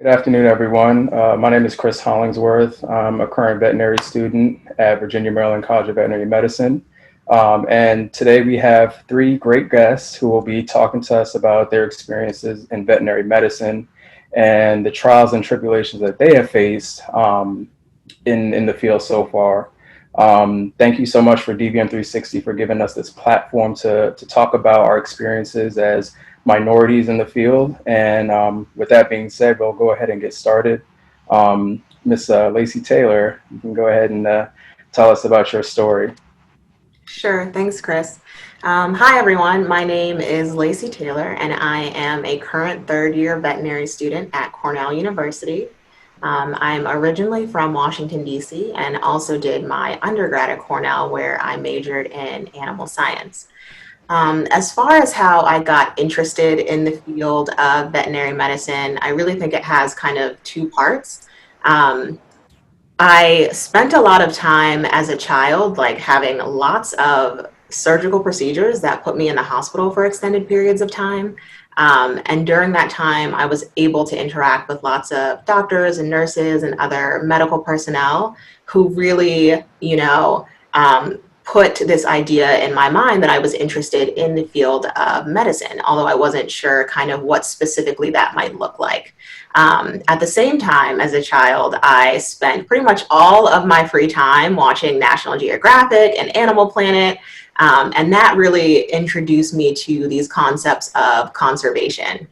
Good afternoon, everyone. My name is Chris Hollingsworth. I'm a current veterinary student at Virginia Maryland College of Veterinary Medicine. And today we have three great guests who will be talking to us about their experiences in veterinary medicine and the trials and tribulations that they have faced in the field so far. Thank you so much for dvm360 for giving us this platform to talk about our experiences as minorities in the field. And with that being said, we'll go ahead and get started. Miss Lacey Taylor, you can go ahead and tell us about your story. Sure, thanks, Chris. Hi, everyone. My name is Lacey Taylor, and I am a current third-year veterinary student at Cornell University. I'm originally from Washington, D.C., and also did my undergrad at Cornell, where I majored in animal science. As far as how I got interested in the field of veterinary medicine, I really think it has kind of two parts. Um, I spent a lot of time as a child, like having lots of surgical procedures that put me in the hospital for extended periods of time. And during that time, I was able to interact with lots of doctors and nurses and other medical personnel who really, put this idea in my mind that I was interested in the field of medicine, although I wasn't sure kind of what specifically that might look like. At the same time, as a child, I spent pretty much all of my free time watching National Geographic and Animal Planet, and that really introduced me to these concepts of conservation.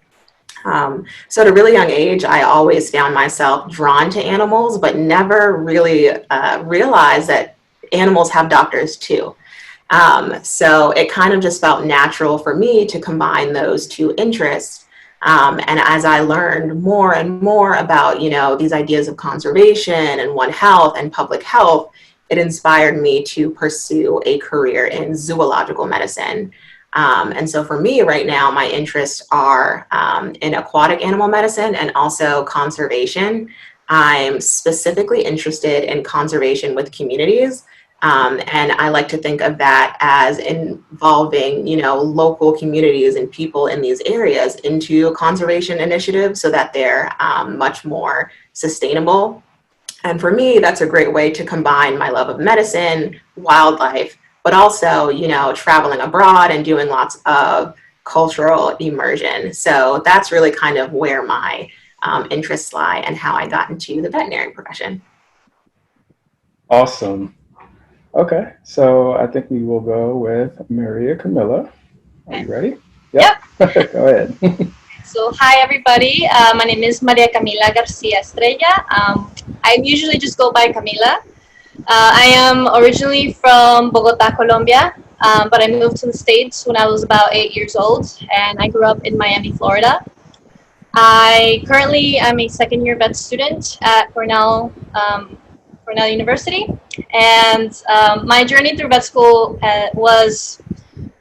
So at a really young age, I always found myself drawn to animals, but never really realized that animals have doctors too. So it kind of just felt natural for me to combine those two interests. And as I learned more and more about, these ideas of conservation and One Health and public health, it inspired me to pursue a career in zoological medicine. And so for me right now, my interests are in aquatic animal medicine and also conservation. I'm specifically interested in conservation with communities. And I like to think of that as involving, local communities and people in these areas into conservation initiatives so that they're much more sustainable. And for me, that's a great way to combine my love of medicine, wildlife, but also, traveling abroad and doing lots of cultural immersion. So that's really kind of where my interests lie and how I got into the veterinary profession. Awesome. Okay, so I think we will go with Maria Camilla. Are Okay. you ready? Yep. Yep. Go ahead. So, hi everybody. My name is Maria Camila Garcia Estrella. I usually just go by Camila. I am originally from Bogota, Colombia, but I moved to the States when I was about 8 years old, and I grew up in Miami, Florida. I currently am a second year vet student at Cornell University, and my journey through vet school was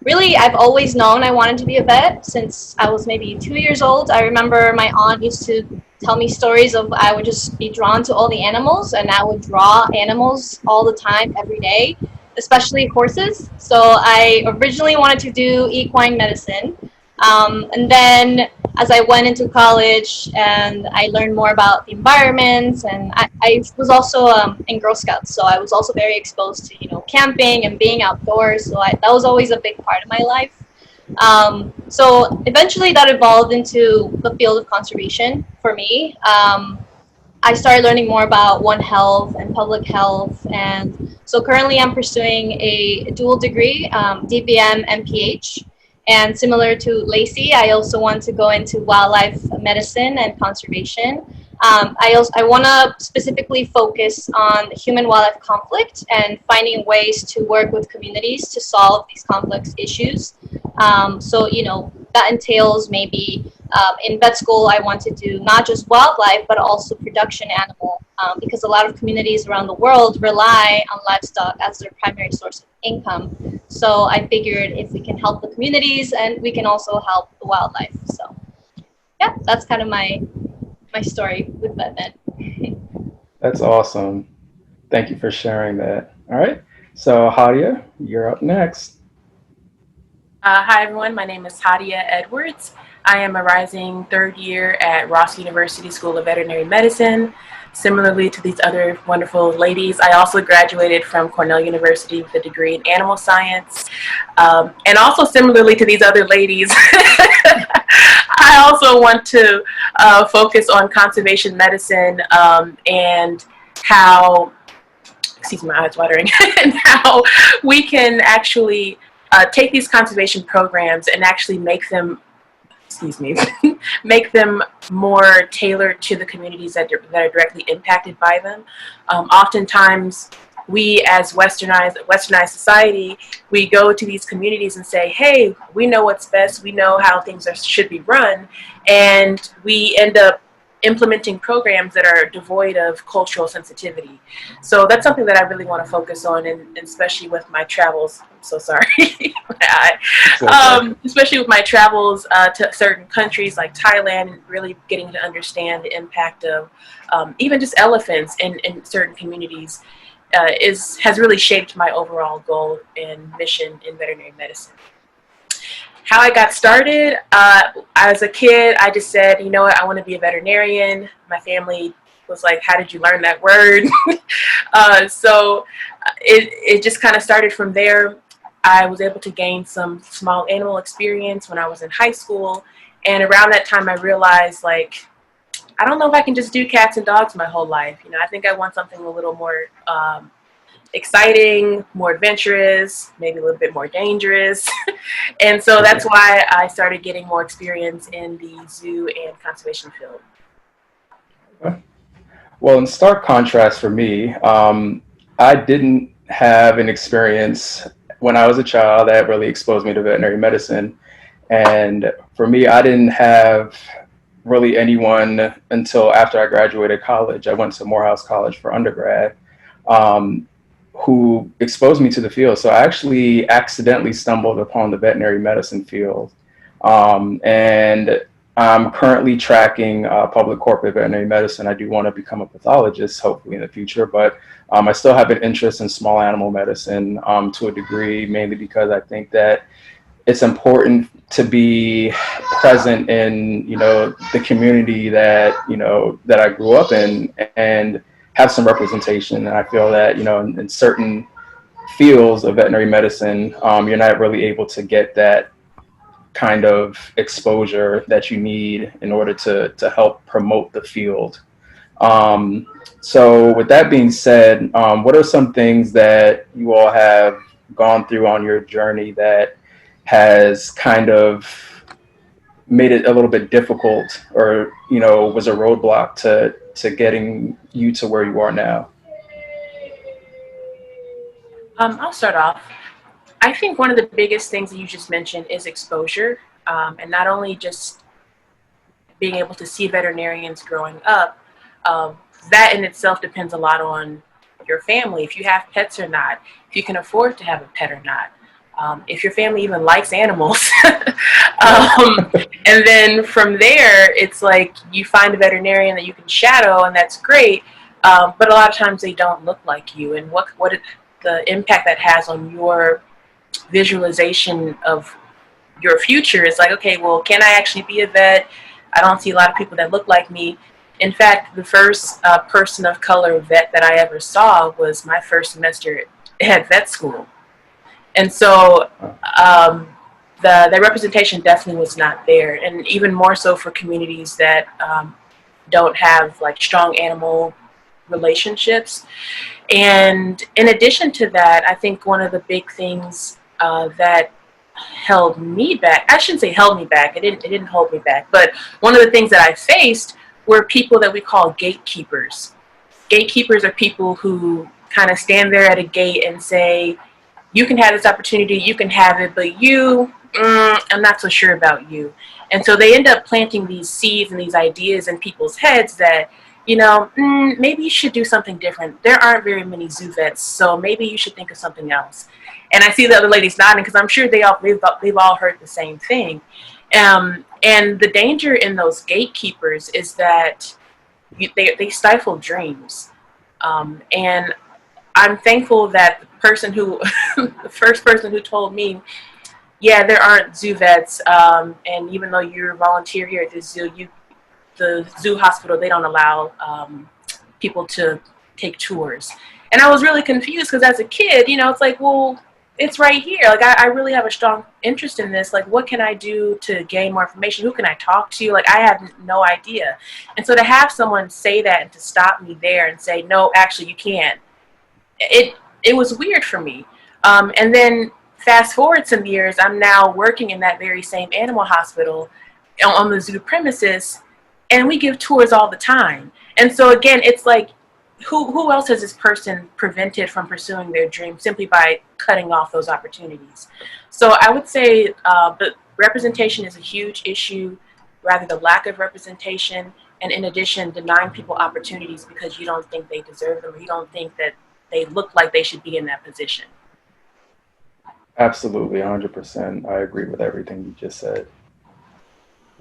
really, I've always known I wanted to be a vet since I was maybe 2 years old. I remember my aunt used to tell me stories of I would just be drawn to all the animals, and I would draw animals all the time, every day, especially horses. So I originally wanted to do equine medicine. And then as I went into college and I learned more about the environment, and I was also in Girl Scouts, so I was also very exposed to camping and being outdoors. So that was always a big part of my life. So eventually that evolved into the field of conservation for me. I started learning more about One Health and public health, and so currently I'm pursuing a dual degree, DVM and PH. And similar to Lacey, I also want to go into wildlife medicine and conservation. I want to specifically focus on human-wildlife conflict and finding ways to work with communities to solve these complex issues. So that entails maybe in vet school, I want to do not just wildlife, but also production animal, because a lot of communities around the world rely on livestock as their primary source of income. So I figured if we can help the communities, and we can also help the wildlife. So yeah, that's kind of my story with VetMed. That's awesome. Thank you for sharing that. All right. So Hadia, you're up next. Hi everyone, my name is Hadia Edwards. I am a rising third year at Ross University School of Veterinary Medicine. Similarly to these other wonderful ladies, I also graduated from Cornell University with a degree in animal science. And also similarly to these other ladies, I also want to focus on conservation medicine and how, excuse me, my eyes watering, and how we can actually take these conservation programs and actually make them, excuse me, make them more tailored to the communities that are directly impacted by them. Oftentimes, we as westernized society, we go to these communities and say, hey, we know what's best, we know how things should be run, and we end up implementing programs that are devoid of cultural sensitivity. So that's something that I really want to focus on, and especially with my travels. I'm so sorry. Especially with my travels to certain countries like Thailand, and really getting to understand the impact of even just elephants in certain communities has really shaped my overall goal and mission in veterinary medicine. How I got started, as a kid, I just said, you know what, I want to be a veterinarian. My family was like, how did you learn that word? So it just kind of started from there. I was able to gain some small animal experience when I was in high school. And around that time, I realized, like, I don't know if I can just do cats and dogs my whole life. You know, I think I want something a little more exciting, more adventurous, maybe a little bit more dangerous. And so that's why I started getting more experience in the zoo and conservation field. Well, in stark contrast for me, I didn't have an experience when I was a child that really exposed me to veterinary medicine. And for me, I didn't have really anyone until after I graduated college. I went to Morehouse College for undergrad, who exposed me to the field. So I actually accidentally stumbled upon the veterinary medicine field. And I'm currently tracking public corporate veterinary medicine. I do want to become a pathologist, hopefully in the future, but I still have an interest in small animal medicine to a degree, mainly because I think that it's important to be present in, the community that, that I grew up in, and have some representation. And I feel that, in certain fields of veterinary medicine, you're not really able to get that kind of exposure that you need in order to help promote the field. So with that being said, what are some things that you all have gone through on your journey that has kind of made it a little bit difficult, or, was a roadblock to getting you to where you are now? I'll start off. I think one of the biggest things that you just mentioned is exposure, and not only just being able to see veterinarians growing up. That in itself depends a lot on your family, if you have pets or not, if you can afford to have a pet or not, if your family even likes animals. And then from there, it's like you find a veterinarian that you can shadow, and that's great. But a lot of times they don't look like you, and the impact that has on your visualization of your future is like, okay, well, can I actually be a vet? I don't see a lot of people that look like me. In fact, the first person of color vet that I ever saw was my first semester at vet school. And so the representation definitely was not there. And even more so for communities that don't have like strong animal relationships. And in addition to that, I think one of the big things that held me back, I shouldn't say held me back, it didn't hold me back, but one of the things that I faced were people that we call gatekeepers. Gatekeepers are people who kind of stand there at a gate and say, you can have this opportunity, you can have it, but I'm not so sure about you. And so they end up planting these seeds and these ideas in people's heads that, maybe you should do something different. There aren't very many zoo vets, so maybe you should think of something else. And I see the other ladies nodding because I'm sure they've all heard the same thing. And the danger in those gatekeepers is that they stifle dreams. And I'm thankful that the first person who told me, yeah, there aren't zoo vets, and even though you're a volunteer here at the zoo, the zoo hospital, they don't allow people to take tours. And I was really confused because as a kid, it's like, well, it's right here. Like, I really have a strong interest in this. Like, what can I do to gain more information? Who can I talk to? Like, I have no idea. And so to have someone say that and to stop me there and say, no, actually, you can't, it was weird for me. And then fast forward some years, I'm now working in that very same animal hospital on the zoo premises, and we give tours all the time. And so again, it's like, who else has this person prevented from pursuing their dream simply by cutting off those opportunities? So I would say the representation is a huge issue, rather the lack of representation, and in addition, denying people opportunities because you don't think they deserve them, or you don't think that they look like they should be in that position. Absolutely, 100%. I agree with everything you just said.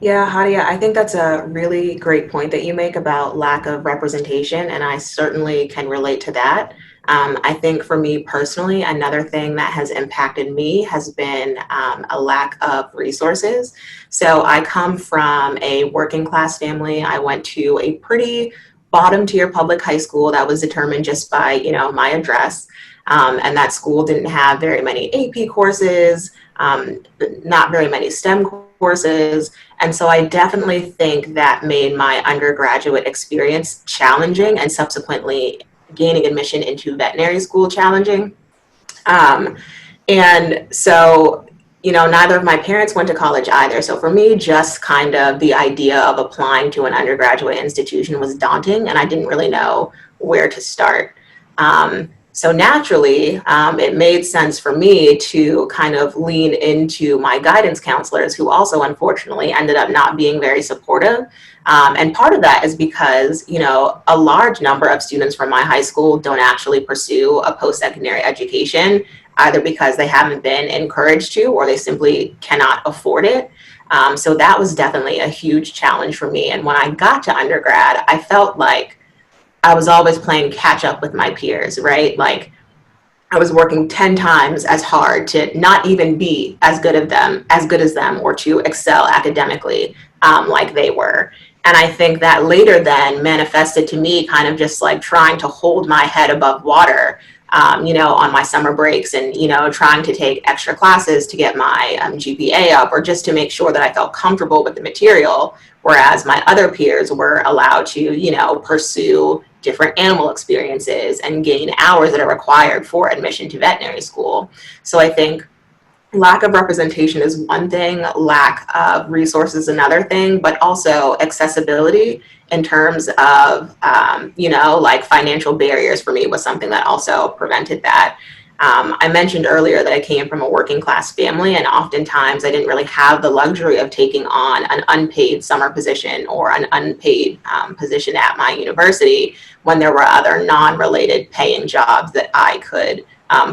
Yeah, Hadia, I think that's a really great point that you make about lack of representation, and I certainly can relate to that. I think for me personally, another thing that has impacted me has been a lack of resources. So I come from a working class family. I went to a pretty bottom tier public high school that was determined just by, my address. And that school didn't have very many AP courses, not very many STEM courses. And so I definitely think that made my undergraduate experience challenging, and subsequently gaining admission into veterinary school challenging. And so, neither of my parents went to college either. So for me, just kind of the idea of applying to an undergraduate institution was daunting, and I didn't really know where to start. So naturally, it made sense for me to kind of lean into my guidance counselors, who also unfortunately ended up not being very supportive. And part of that is because, a large number of students from my high school don't actually pursue a post-secondary education, either because they haven't been encouraged to, or they simply cannot afford it. So that was definitely a huge challenge for me. And when I got to undergrad, I felt like I was always playing catch up with my peers, right? Like, I was working 10 times as hard to not even be as good as them, or to excel academically like they were. And I think that later then manifested to me kind of just like trying to hold my head above water, on my summer breaks, and, trying to take extra classes to get my GPA up, or just to make sure that I felt comfortable with the material. Whereas my other peers were allowed to, pursue different animal experiences and gain hours that are required for admission to veterinary school. So I think lack of representation is one thing, lack of resources another thing, but also accessibility in terms of, like financial barriers for me was something that also prevented that. I mentioned earlier that I came from a working class family, and oftentimes I didn't really have the luxury of taking on an unpaid summer position or an unpaid position at my university, when there were other non-related paying jobs that I could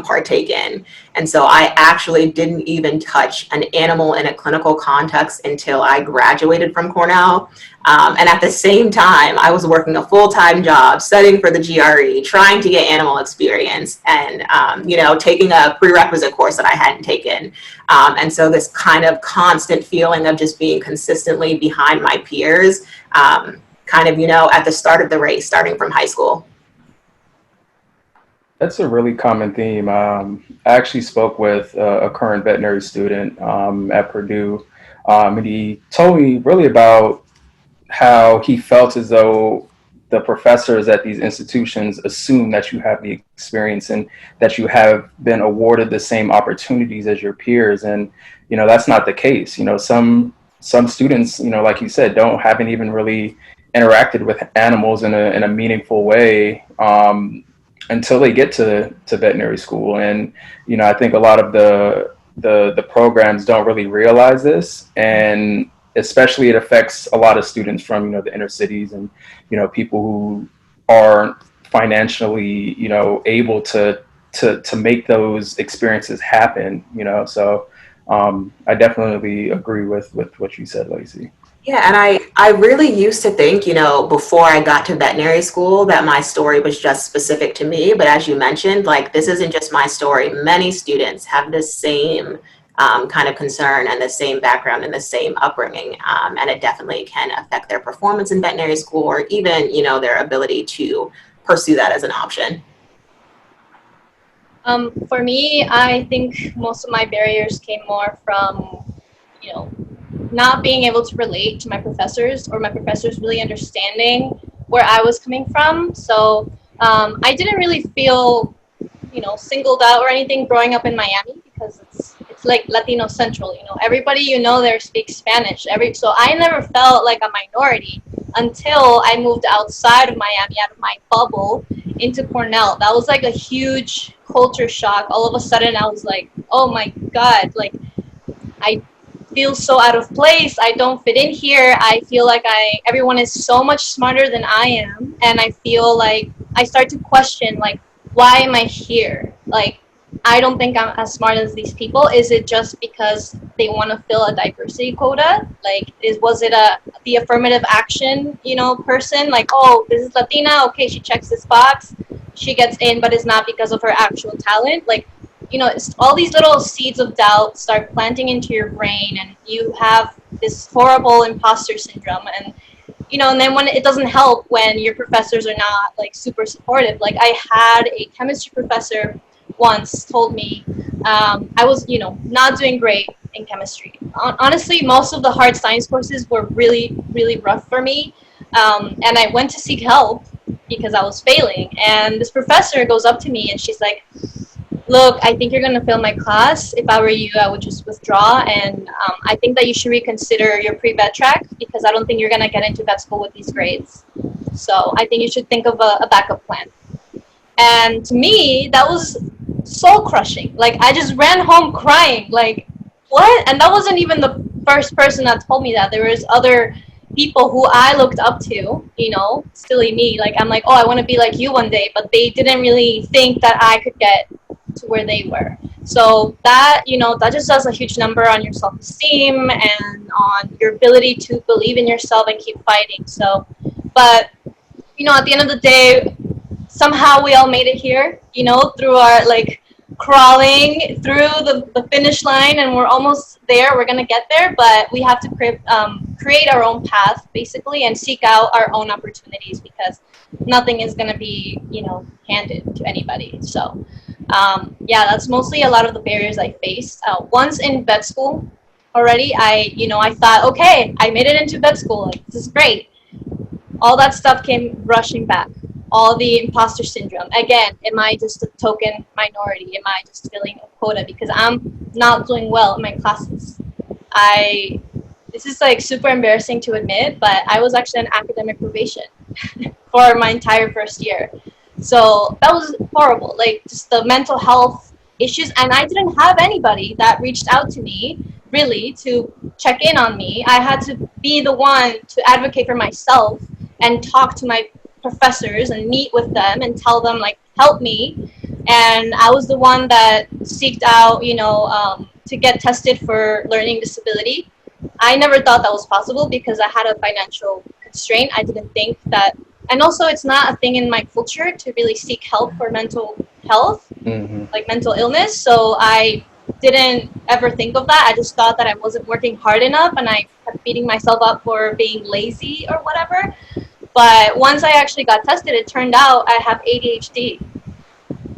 partake in. And so I actually didn't even touch an animal in a clinical context until I graduated from Cornell. And at the same time, I was working a full-time job, studying for the GRE, trying to get animal experience, and, taking a prerequisite course that I hadn't taken. And so this kind of constant feeling of just being consistently behind my peers, kind of, at the start of the race, starting from high school. That's a really common theme. I actually spoke with a current veterinary student at Purdue, and he told me really about how he felt as though the professors at these institutions assume that you have the experience and that you have been awarded the same opportunities as your peers. And, that's not the case. Some students, like you said, haven't even really interacted with animals in a meaningful way until they get to veterinary school. And, I think a lot of the programs don't really realize this, and especially it affects a lot of students from, the inner cities, and, people who aren't financially, able to make those experiences happen, so I definitely agree with what you said, Lacey. Yeah, and I really used to think, before I got to veterinary school, that my story was just specific to me. But as you mentioned, like, this isn't just my story. Many students have the same kind of concern and the same background and the same upbringing. And it definitely can affect their performance in veterinary school, or even, you know, their ability to pursue that as an option. For me, I think most of my barriers came more from, you know, not being able to relate to my professors, or my professors really understanding where I was coming from. So I didn't really feel, you know, singled out or anything growing up in Miami, because it's like Latino Central, you know, everybody you know there speaks Spanish. So I never felt like a minority until I moved outside of Miami, out of my bubble, into Cornell. That was like a huge culture shock. All of a sudden I was like, oh my God, like I feel so out of place. I don't fit in here. I feel like everyone is so much smarter than I am, and I feel like I start to question, like, why am I here? Like, I don't think I'm as smart as these people. Is it just because they want to fill a diversity quota? Like, was it the affirmative action, you know, person? Like, oh, this is Latina. Okay, she checks this box, she gets in, but it's not because of her actual talent. Like, you know, it's all these little seeds of doubt start planting into your brain, and you have this horrible imposter syndrome. And you know, and then when it doesn't help when your professors are not like super supportive. Like, I had a chemistry professor once told me I was, you know, not doing great in chemistry. Honestly, most of the hard science courses were really, really rough for me, and I went to seek help because I was failing. And this professor goes up to me and she's like, look, I think you're going to fail my class. If I were you, I would just withdraw. And I think that you should reconsider your pre-vet track, because I don't think you're going to get into vet school with these grades. So I think you should think of a backup plan. And to me, that was so crushing. Like, I just ran home crying. Like, what? And that wasn't even the first person that told me that. There was other people who I looked up to, you know, silly me. Like, I'm like, oh, I want to be like you one day. But they didn't really think that I could get to where they were. So that, you know, that just does a huge number on your self-esteem and on your ability to believe in yourself and keep fighting. So, but, you know, at the end of the day, somehow we all made it here, you know, through our, like, crawling through the finish line, and we're almost there. We're going to get there, but we have to create our own path, basically, and seek out our own opportunities, because nothing is going to be, you know, handed to anybody. So, yeah, that's mostly a lot of the barriers I faced. Once in vet school already, I thought, okay, I made it into vet school. Like, this is great. All that stuff came rushing back. All the imposter syndrome. Again, am I just a token minority? Am I just filling a quota because I'm not doing well in my classes? This is like super embarrassing to admit, but I was actually on academic probation for my entire first year. So that was horrible, like just the mental health issues. And I didn't have anybody that reached out to me really to check in on me. I had to be the one to advocate for myself and talk to my professors and meet with them and tell them, like, help me. And I was the one that seeked out, to get tested for learning disability. I never thought that was possible because I had a financial constraint. I didn't think that, and also it's not a thing in my culture to really seek help for mental health, like mental illness. So I didn't ever think of that. I just thought that I wasn't working hard enough, and I kept beating myself up for being lazy or whatever. But once I actually got tested, it turned out I have ADHD.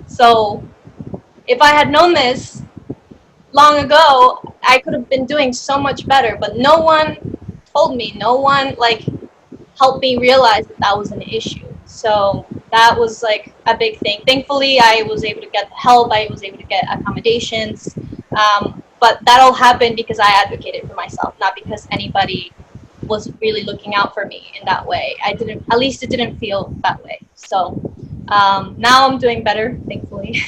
So if I had known this long ago, I could have been doing so much better. But no one told me, no one helped me realize that that was an issue. So that was like a big thing. Thankfully, I was able to get help. I was able to get accommodations. But that all happened because I advocated for myself, not because anybody was really looking out for me in that way. At least it didn't feel that way. So now I'm doing better, thankfully.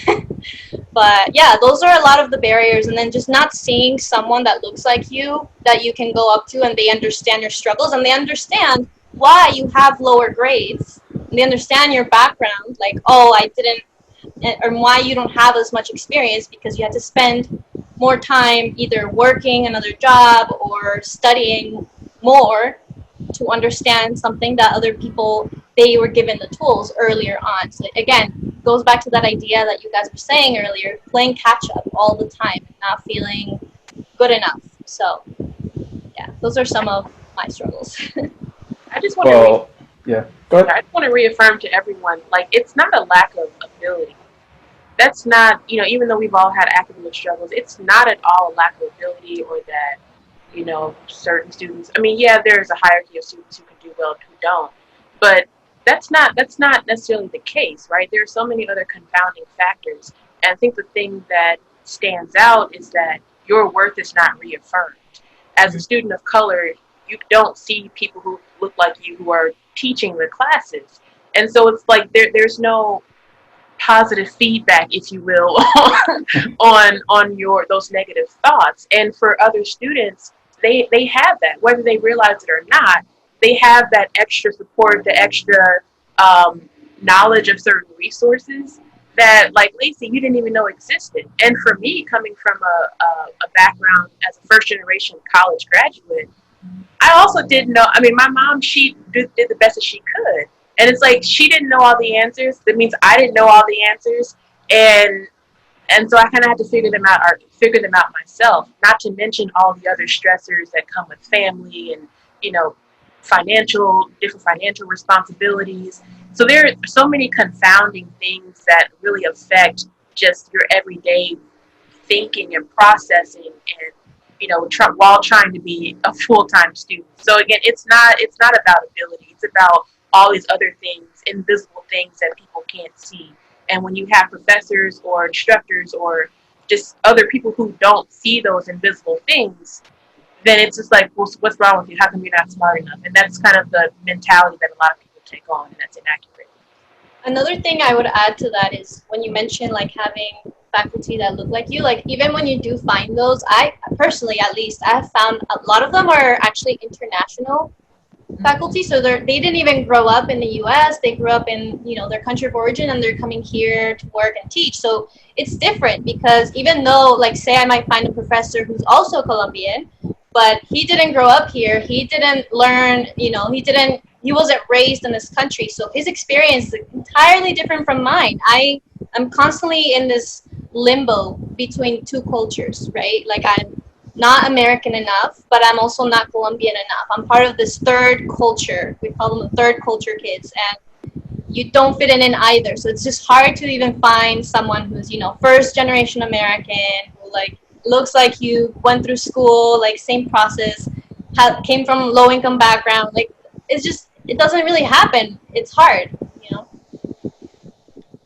But yeah, those are a lot of the barriers. And then just not seeing someone that looks like you that you can go up to, and they understand your struggles, and they understand why you have lower grades, and they understand your background, like, oh, I didn't, and why you don't have as much experience because you had to spend more time either working another job or studying more to understand something that other people, they were given the tools earlier on. So again, goes back to that idea that you guys were saying earlier, playing catch up all the time and not feeling good enough. So yeah, those are some of my struggles. I just want Well, yeah. Go ahead. I just want to reaffirm to everyone, like, it's not a lack of ability. That's not, even though we've all had academic struggles, it's not at all a lack of ability or that, certain students. I mean, yeah, there's a hierarchy of students who can do well and who don't, but that's not necessarily the case, right? There are so many other confounding factors, and I think the thing that stands out is that your worth is not reaffirmed. As a student of color, you don't see people who look like you who are teaching the classes, and so it's like there's no positive feedback, if you will, on your those negative thoughts. And for other students, they have that, whether they realize it or not. They have that extra support, the extra knowledge of certain resources that, like Lacey, you didn't even know existed. And for me, coming from a background as a first generation college graduate, I also didn't know. I mean, my mom, she did the best that she could. And it's like she didn't know all the answers. That means I didn't know all the answers. And so I kind of had to figure them out myself, not to mention all the other stressors that come with family and, different financial responsibilities. So there are so many confounding things that really affect just your everyday thinking and processing and, while trying to be a full-time student. So again, it's not about ability. It's about all these other things, invisible things that people can't see. And when you have professors or instructors or just other people who don't see those invisible things, then it's just like, well, what's wrong with you? How come you're not smart enough? And that's kind of the mentality that a lot of people take on, and that's inaccurate. Another thing I would add to that is when you mention like having faculty that look like you, like even when you do find those, I personally, at least, I have found a lot of them are actually international faculty. So they didn't even grow up in the US. They grew up in, their country of origin, and they're coming here to work and teach. So it's different because even though, like, say I might find a professor who's also Colombian, but he didn't grow up here, he didn't learn, he wasn't raised in this country. So his experience is entirely different from mine. I'm constantly in this limbo between two cultures, right? Like I'm not American enough, but I'm also not Colombian enough. I'm part of this third culture. We call them the third culture kids, and you don't fit in either. So it's just hard to even find someone who's, first generation American, who like looks like you, went through school, like same process, came from low income background. Like it doesn't really happen. It's hard,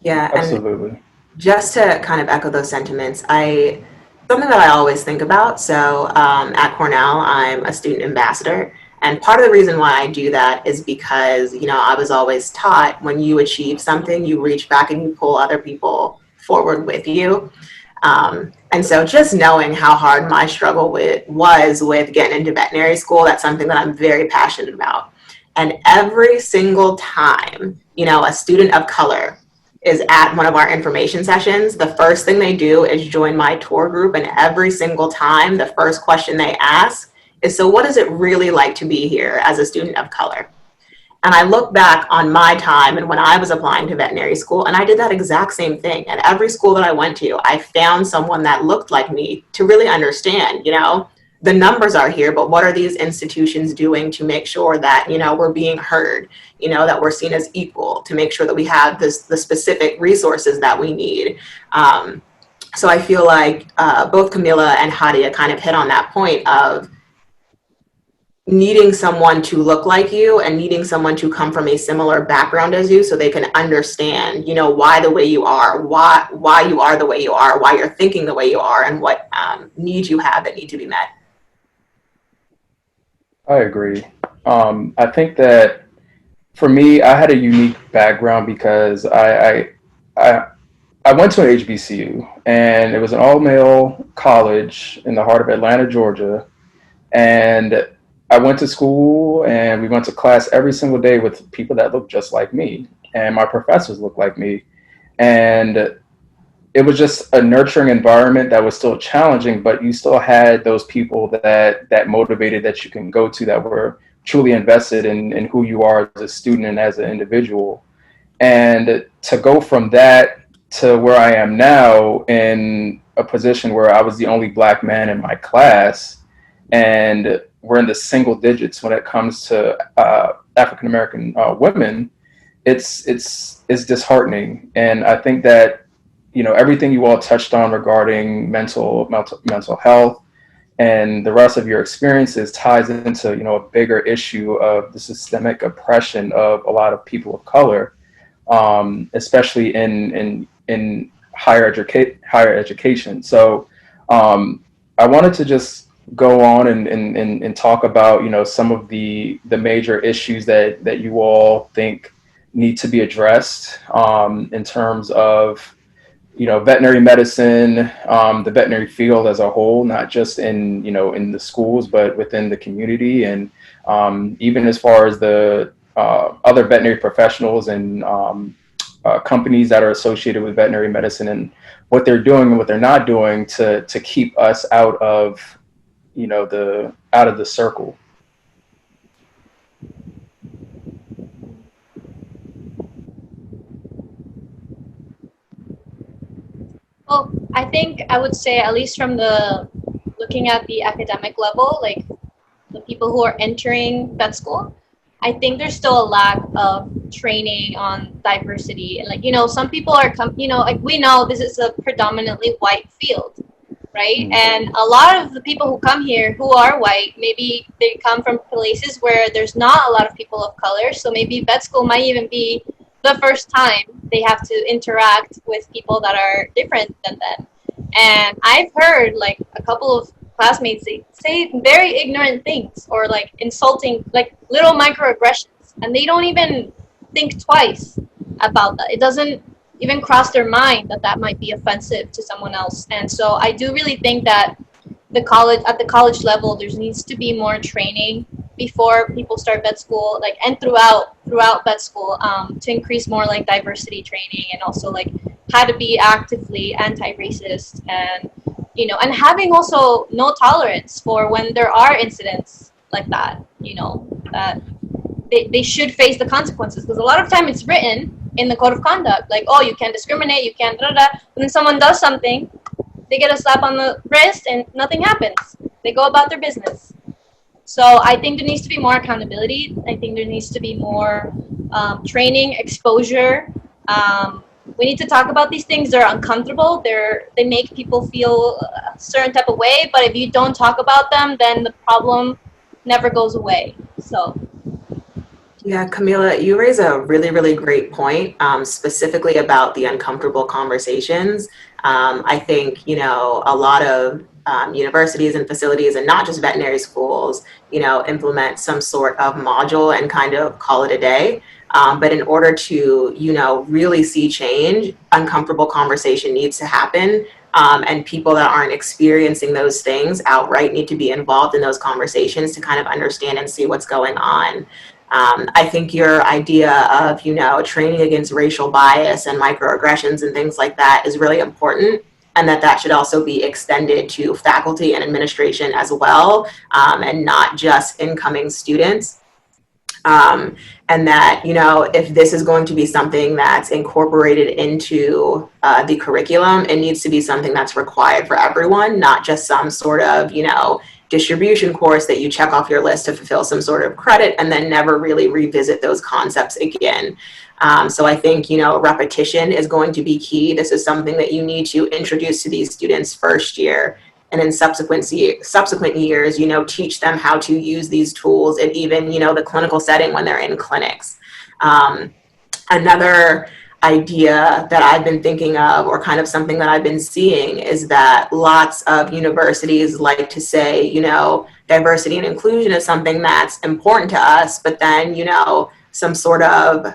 Yeah, Absolutely. and just to kind of echo those sentiments, something that I always think about. So at Cornell, I'm a student ambassador. And part of the reason why I do that is because, I was always taught when you achieve something, you reach back and you pull other people forward with you. And so just knowing how hard my struggle was with getting into veterinary school, that's something that I'm very passionate about. And every single time, a student of color is at one of our information sessions, the first thing they do is join my tour group. And every single time, the first question they ask is, so what is it really like to be here as a student of color? And I look back on my time and when I was applying to veterinary school, and I did that exact same thing. At every school that I went to, I found someone that looked like me to really understand, the numbers are here, but what are these institutions doing to make sure that, we're being heard, that we're seen as equal, to make sure that we have the specific resources that we need. So I feel like both Camila and Hadia kind of hit on that point of needing someone to look like you and needing someone to come from a similar background as you so they can understand, why the way you are, why you are the way you are, why you're thinking the way you are, and what needs you have that need to be met. I agree. I think that for me, I had a unique background because I went to an HBCU, and it was an all-male college in the heart of Atlanta, Georgia. And I went to school, and we went to class every single day with people that looked just like me, and my professors looked like me. And it was just a nurturing environment that was still challenging, but you still had those people that motivated, that you can go to, that were truly invested in who you are as a student and as an individual. And to go from that to where I am now in a position where I was the only Black man in my class, and we're in the single digits when it comes to African American women. It's disheartening, and I think that, you know, everything you all touched on regarding mental health and the rest of your experiences ties into, you know, a bigger issue of the systemic oppression of a lot of people of color, especially in higher education. So I wanted to just go on and talk about, you know, some of the major issues that you all think need to be addressed in terms of, you know, veterinary medicine, the veterinary field as a whole, not just in, you know, in the schools, but within the community, and even as far as the other veterinary professionals and companies that are associated with veterinary medicine, and what they're doing and what they're not doing to keep us out of, you know, out of the circle. Well, I think I would say, at least from the looking at the academic level, like the people who are entering vet school, I think there's still a lack of training on diversity. And like, you know, some people are, you know, like we know this is a predominantly white field, right? And a lot of the people who come here who are white, maybe they come from places where there's not a lot of people of color. So maybe vet school might even be the first time they have to interact with people that are different than them. And I've heard like a couple of classmates, they say very ignorant things or like insulting, like little microaggressions, and they don't even think twice about that. It doesn't even cross their mind that that might be offensive to someone else. And so I do really think that at the college level, there needs to be more training before people start vet school, like, and throughout vet school, to increase more like diversity training, and also like how to be actively anti-racist, and, you know, and having also no tolerance for when there are incidents like that, you know, that they should face the consequences, because a lot of time it's written in the code of conduct, like, oh, you can't discriminate, you can't da da da. And then someone does something, they get a slap on the wrist and nothing happens. They go about their business. So I think there needs to be more accountability. I think there needs to be more training, exposure. We need to talk about these things. They're uncomfortable. They make people feel a certain type of way. But if you don't talk about them, then the problem never goes away. So. Yeah, Camila, you raise a really, really great point, specifically about the uncomfortable conversations. I think, you know, a lot of universities and facilities, and not just veterinary schools, you know, implement some sort of module and kind of call it a day. But in order to, you know, really see change, uncomfortable conversation needs to happen. And people that aren't experiencing those things outright need to be involved in those conversations to kind of understand and see what's going on. I think your idea of, you know, training against racial bias and microaggressions and things like that is really important, and that should also be extended to faculty and administration as well, and not just incoming students. And that, you know, if this is going to be something that's incorporated into the curriculum, it needs to be something that's required for everyone, not just some sort of, you know, distribution course that you check off your list to fulfill some sort of credit and then never really revisit those concepts again. So I think, you know, repetition is going to be key. This is something that you need to introduce to these students first year, and in subsequent years, you know, teach them how to use these tools, and even, you know, the clinical setting when they're in clinics. Another idea that I've been thinking of, or kind of something that I've been seeing, is that lots of universities like to say, you know, diversity and inclusion is something that's important to us, but then, you know, some sort of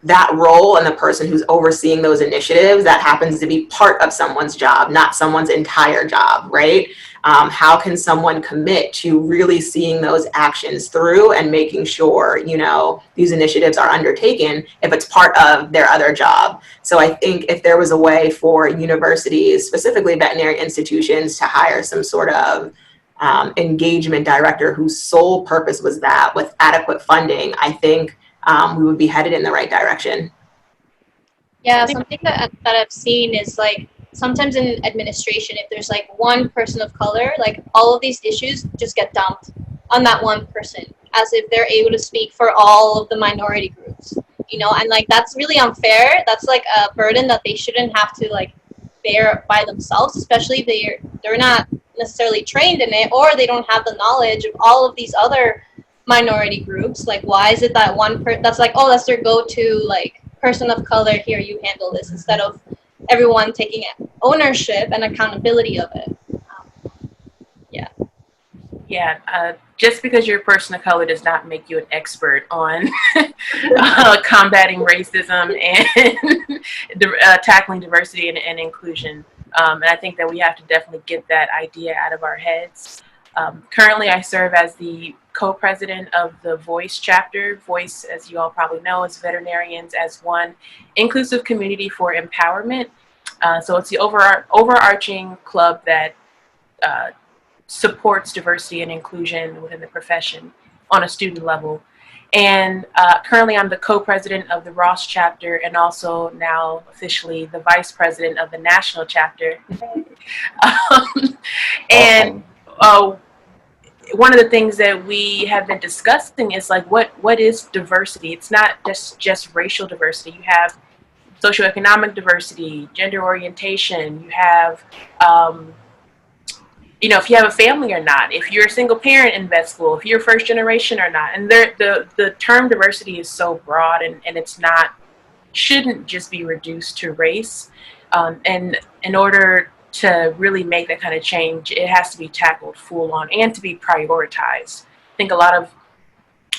that role and the person who's overseeing those initiatives, that happens to be part of someone's job, not someone's entire job, right? How can someone commit to really seeing those actions through and making sure, you know, these initiatives are undertaken if it's part of their other job? So I think if there was a way for universities, specifically veterinary institutions, to hire some sort of engagement director whose sole purpose was that, with adequate funding, I think we would be headed in the right direction. Yeah, something that I've seen is like sometimes in administration, if there's like one person of color, like all of these issues just get dumped on that one person, as if they're able to speak for all of the minority groups, you know, and like that's really unfair. That's like a burden that they shouldn't have to like bear by themselves, especially if they're not necessarily trained in it, or they don't have the knowledge of all of these other minority groups. Like, why is it that one person that's like, oh, that's their go-to like person of color, here, you handle this, instead of everyone taking ownership and accountability of it. Yeah. Yeah, just because you're a person of color does not make you an expert on combating racism and tackling diversity and inclusion. And I think that we have to definitely get that idea out of our heads. Currently, I serve as the co-president of the Voice chapter. Voice, as you all probably know, is veterinarians as one inclusive community for empowerment. So it's the overarching club that supports diversity and inclusion within the profession on a student level. And currently I'm the co-president of the Ross chapter, and also now officially the vice president of the national chapter. And one of the things that we have been discussing is like, what is diversity? It's not just racial diversity. You have socioeconomic diversity, gender orientation, you have you know, if you have a family or not, if you're a single parent in vet school, if you're first generation or not. And the term diversity is so broad, and it's not, shouldn't just be reduced to race. And in order to really make that kind of change, it has to be tackled full on and to be prioritized. I think a lot of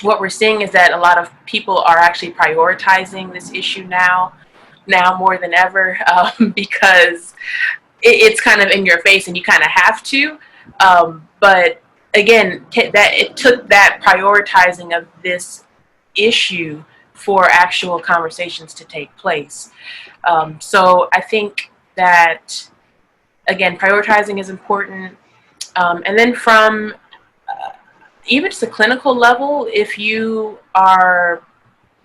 what we're seeing is that a lot of people are actually prioritizing this issue now more than ever, because it's kind of in your face and you kind of have to. But again, that it took that prioritizing of this issue for actual conversations to take place. So I think that, again, prioritizing is important. And then from even just a clinical level, if you are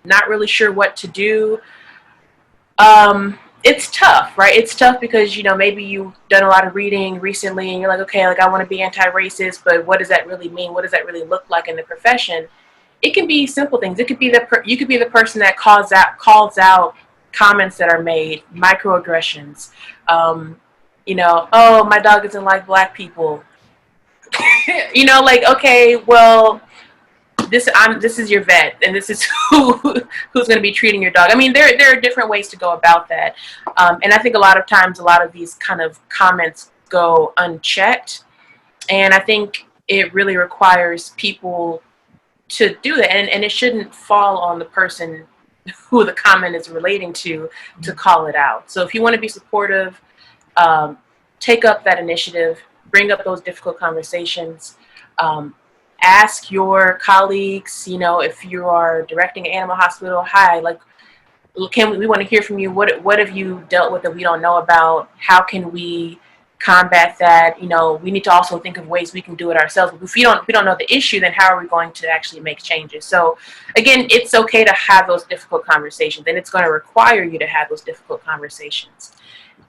not really sure what to do, it's tough, right? It's tough because, you know, maybe you've done a lot of reading recently and you're like, okay, like I want to be anti-racist, but what does that really mean? What does that really look like in the profession? It can be simple things. It could be you could be the person that calls out comments that are made, microaggressions. You know, oh, my dog doesn't like black people. You know, like, okay, well, this is your vet, and this is who's going to be treating your dog. I mean, there are different ways to go about that, and I think a lot of times a lot of these kind of comments go unchecked, and I think it really requires people to do that, and it shouldn't fall on the person who the comment is relating to call it out. So if you want to be supportive, take up that initiative, bring up those difficult conversations. Ask your colleagues, you know, if you are directing an animal hospital, hi, like, we want to hear from you. What have you dealt with that we don't know about? How can we combat that? You know, we need to also think of ways we can do it ourselves. If we don't know the issue, then how are we going to actually make changes? So again, it's okay to have those difficult conversations, and it's going to require you to have those difficult conversations.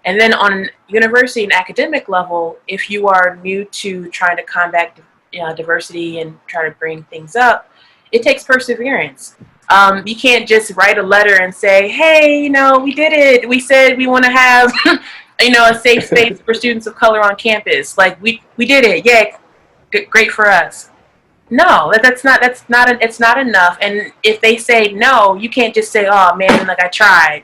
And then on university and academic level, if you are new to trying to combat diversity and try to bring things up, it takes perseverance. You can't just write a letter and say, hey, you know, we did it. We said we want to have, you know, a safe space for students of color on campus. Like, we did it. Yeah, great for us. No, it's not enough. And if they say no, you can't just say, oh man, like I tried.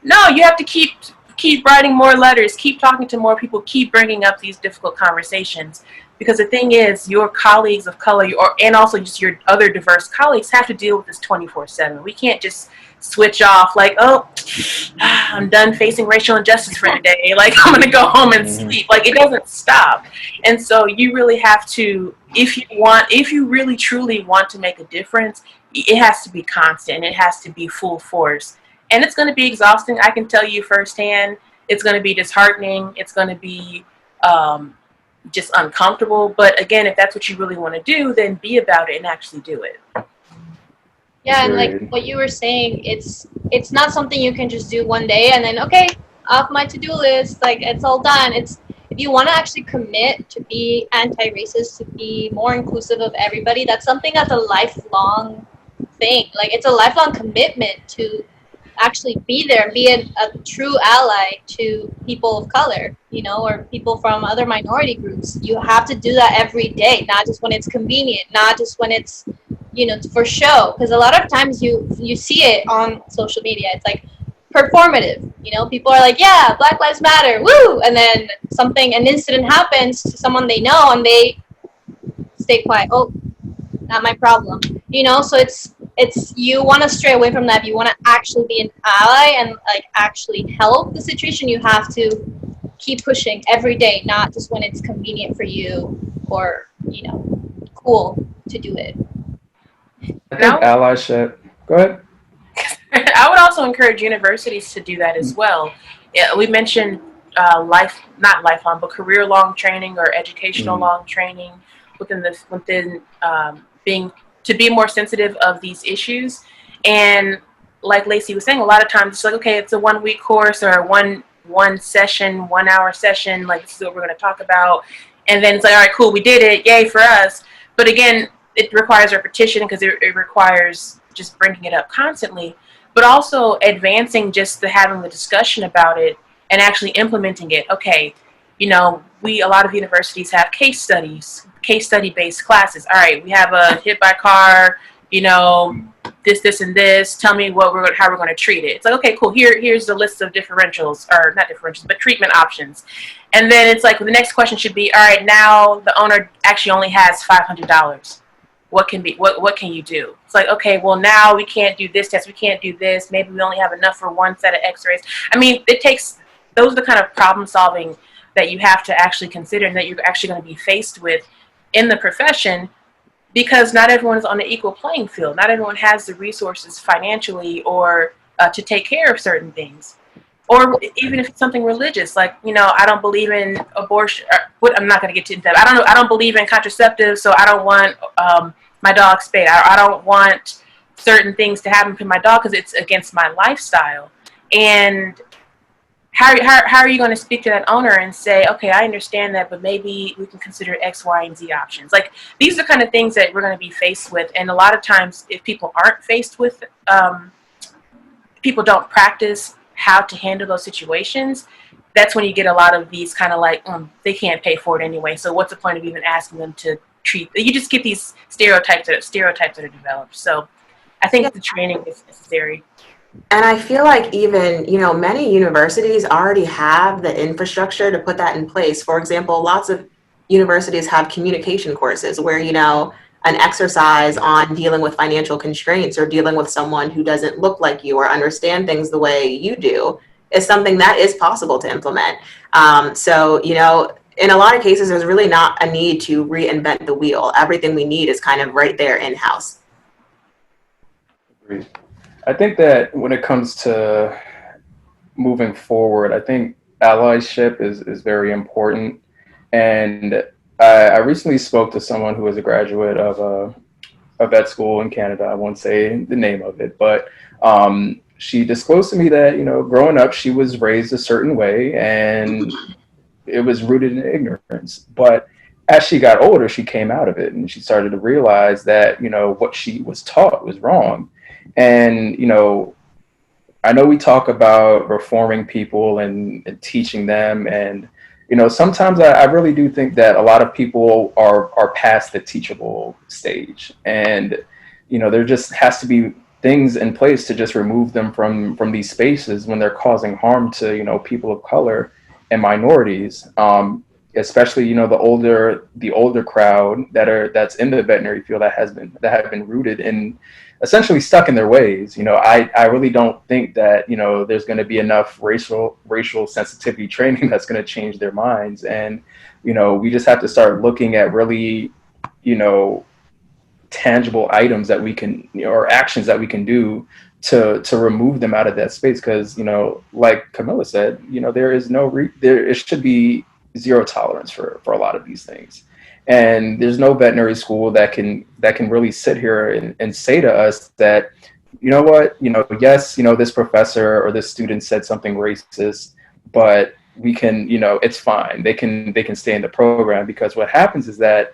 No, you have to keep writing more letters, keep talking to more people, keep bringing up these difficult conversations. Because the thing is, your colleagues of color, and also just your other diverse colleagues, have to deal with this 24/7. We can't just switch off like, oh, I'm done facing racial injustice for today. Like, I'm going to go home and sleep. Like, it doesn't stop. And so you really have to, if you really truly want to make a difference, it has to be constant. It has to be full force. And it's going to be exhausting. I can tell you firsthand, it's going to be disheartening. It's going to be just uncomfortable. But again, if that's what you really want to do, then be about it and actually do it. Yeah, and like what you were saying, it's not something you can just do one day and then, okay, off my to-do list. Like, it's all done. It's if you want to actually commit to be anti-racist, to be more inclusive of everybody, that's something that's a lifelong thing. Like, it's a lifelong commitment to actually be there and be a true ally to people of color, you know, or people from other minority groups. You have to do that every day, not just when it's convenient, not just when it's, you know, for show. Because a lot of times you see it on social media. It's like performative, you know, people are like, yeah, Black Lives Matter, woo, and then an incident happens to someone they know and they stay quiet. Oh, not my problem, you know. So it's you want to stray away from that. If you want to actually be an ally and like actually help the situation, you have to keep pushing every day, not just when it's convenient for you or, you know, cool to do it. I think allyship. Go ahead. I would also encourage universities to do that as well. Yeah, we mentioned not lifelong, but career-long training or educational long training within being to be more sensitive of these issues. And like Lacey was saying, a lot of times it's like, okay, it's a 1 week course or one session, 1 hour session. Like, this is what we're going to talk about, and then it's like, all right, cool, we did it, yay for us. But again, it requires repetition because it requires just bringing it up constantly, but also advancing just having the discussion about it and actually implementing it. Okay, you know, a lot of universities have case study based classes. All right, we have a hit by car, you know, this, and this. Tell me how we're going to treat it. It's like, okay, cool. Here's the list of differentials, or not differentials, but treatment options. And then it's like, the next question should be, all right, now the owner actually only has $500. What can you do? It's like, okay, well, now we can't do this test, we can't do this, maybe we only have enough for one set of x-rays. I mean, those are the kind of problem solving that you have to actually consider and that you're actually going to be faced with in the profession, because not everyone is on an equal playing field. Not everyone has the resources financially or to take care of certain things. Or even if it's something religious, like, you know, I don't believe in abortion. I'm not going to get into that. I don't believe in contraceptives, so I don't want my dog spayed. I don't want certain things to happen to my dog because it's against my lifestyle. And how are you going to speak to that owner and say, okay, I understand that, but maybe we can consider X, Y, and Z options? Like, these are the kind of things that we're going to be faced with. And a lot of times, if people aren't faced with, people don't practice how to handle those situations, that's when you get a lot of these kind of like, they can't pay for it anyway, so what's the point of even asking them to treat? You just get these stereotypes that are developed. So I think the training is necessary. And I feel like even, you know, many universities already have the infrastructure to put that in place. For example, lots of universities have communication courses where, you know, an exercise on dealing with financial constraints or dealing with someone who doesn't look like you or understand things the way you do is something that is possible to implement. So, you know, in a lot of cases, there's really not a need to reinvent the wheel. Everything we need is kind of right there in-house. Agreed. I think that when it comes to moving forward, I think allyship is very important. And I recently spoke to someone who was a graduate of a vet school in Canada. I won't say the name of it, but she disclosed to me that, you know, growing up, she was raised a certain way and it was rooted in ignorance. But as she got older, she came out of it and she started to realize that, you know, what she was taught was wrong. And, you know, I know we talk about reforming people and teaching them, and you know, sometimes I really do think that a lot of people are past the teachable stage, and you know, there just has to be things in place to just remove them from these spaces when they're causing harm to, you know, people of color and minorities, especially, you know, the older crowd that's in the veterinary field that have been rooted in essentially stuck in their ways. You know, I really don't think that, you know, there's going to be enough racial sensitivity training that's going to change their minds. And, you know, we just have to start looking at really, you know, tangible items that we can, you know, or actions that we can do to remove them out of that space. Because, you know, like Camilla said, you know, it should be zero tolerance for a lot of these things. And there's no veterinary school that can really sit here and say to us that, you know what, you know, yes, you know, this professor or this student said something racist, but we can, it's fine. They can stay in the program, because what happens is that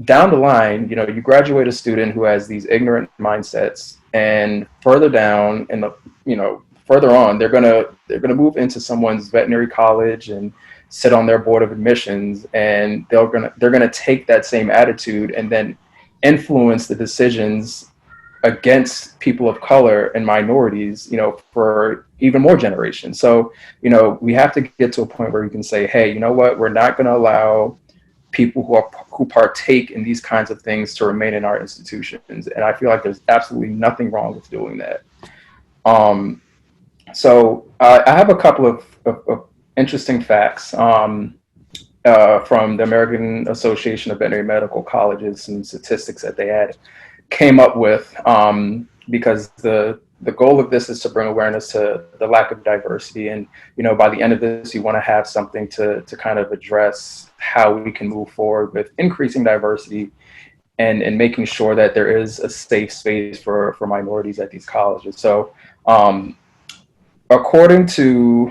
down the line, you graduate a student who has these ignorant mindsets, and further down in the, further on, they're gonna move into someone's veterinary college and sit on their board of admissions, and they're gonna take that same attitude and then influence the decisions against people of color and minorities, for even more generations. So, we have to get to a point where we can say, hey, you know what, we're not going to allow people who partake in these kinds of things to remain in our institutions. And I feel like there's absolutely nothing wrong with doing that. So I have a couple of interesting facts from the American Association of Veterinary Medical Colleges, and statistics that they had came up with, because the goal of this is to bring awareness to the lack of diversity. And, by the end of this, you want to have something to kind of address how we can move forward with increasing diversity and making sure that there is a safe space for minorities at these colleges. So, according to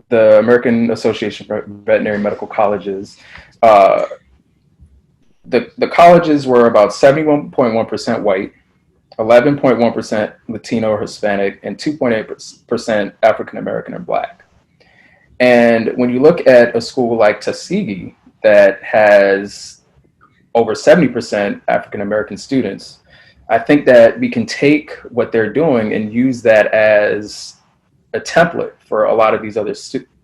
the American Association for Veterinary Medical Colleges, the colleges were about 71.1% white, 11.1% Latino or Hispanic, and 2.8% African American and Black. And when you look at a school like Tuskegee that has over 70% African American students, I think that we can take what they're doing and use that as a template for a lot of these other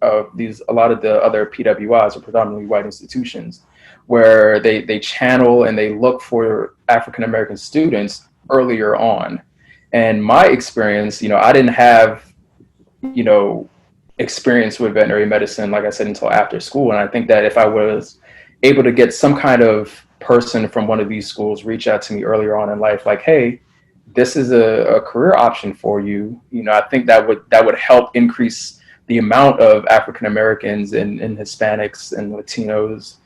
a lot of the other PWIs, or predominantly white institutions, where they channel and they look for African American students earlier on. And my experience, I didn't have, experience with veterinary medicine, like I said, until after school. And I think that if I was able to get some kind of person from one of these schools reach out to me earlier on in life, like, hey, this is a career option for you, I think that would help increase the amount of African Americans and Hispanics and Latinos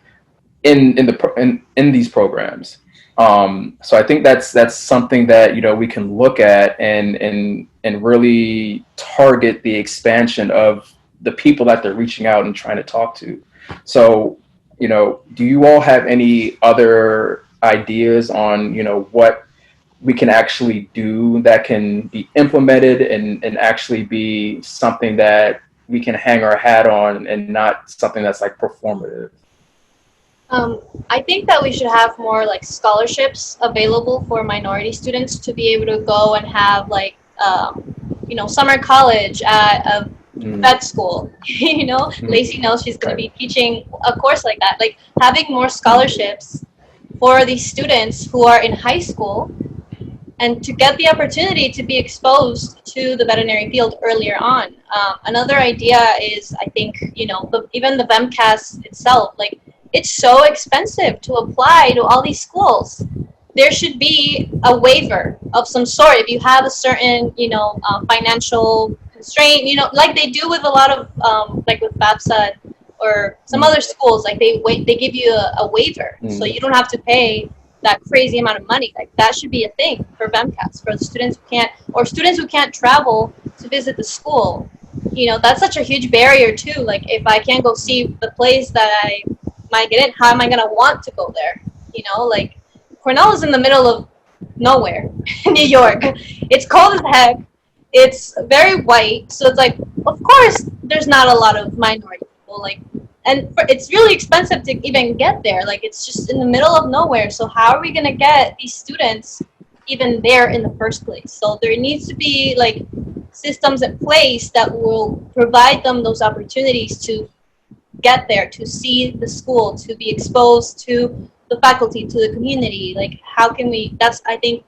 in these programs. So I think that's something that we can look at and really target the expansion of the people that they're reaching out and trying to talk to. So, do you all have any other ideas on what we can actually do that can be implemented and actually be something that we can hang our hat on, and not something that's like performative? I think that we should have more like scholarships available for minority students to be able to go and have like, summer college at a vet school. Lacey knows she's going to be teaching a course like that. Like having more scholarships for these students who are in high school, and to get the opportunity to be exposed to the veterinary field earlier on. Another idea is, I think, even the VEMCAS itself, like, it's so expensive to apply to all these schools. There should be a waiver of some sort if you have a certain, financial constraint, like they do with a lot of, like with FAFSA or some other schools, like they give you a waiver, so you don't have to pay that crazy amount of money. Like that should be a thing for VEMCAS, for the students who can't travel to visit the school. That's such a huge barrier too. Like if I can't go see the place that I might get in, how am I gonna want to go there? Like Cornell is in the middle of nowhere in New York. It's cold as heck. It's very white, so it's like, of course there's not a lot of minority people. And it's really expensive to even get there. Like, it's just in the middle of nowhere. So how are we going to get these students even there in the first place? So there needs to be, like, systems in place that will provide them those opportunities to get there, to see the school, to be exposed to the faculty, to the community. Like, how can we, that's, I think,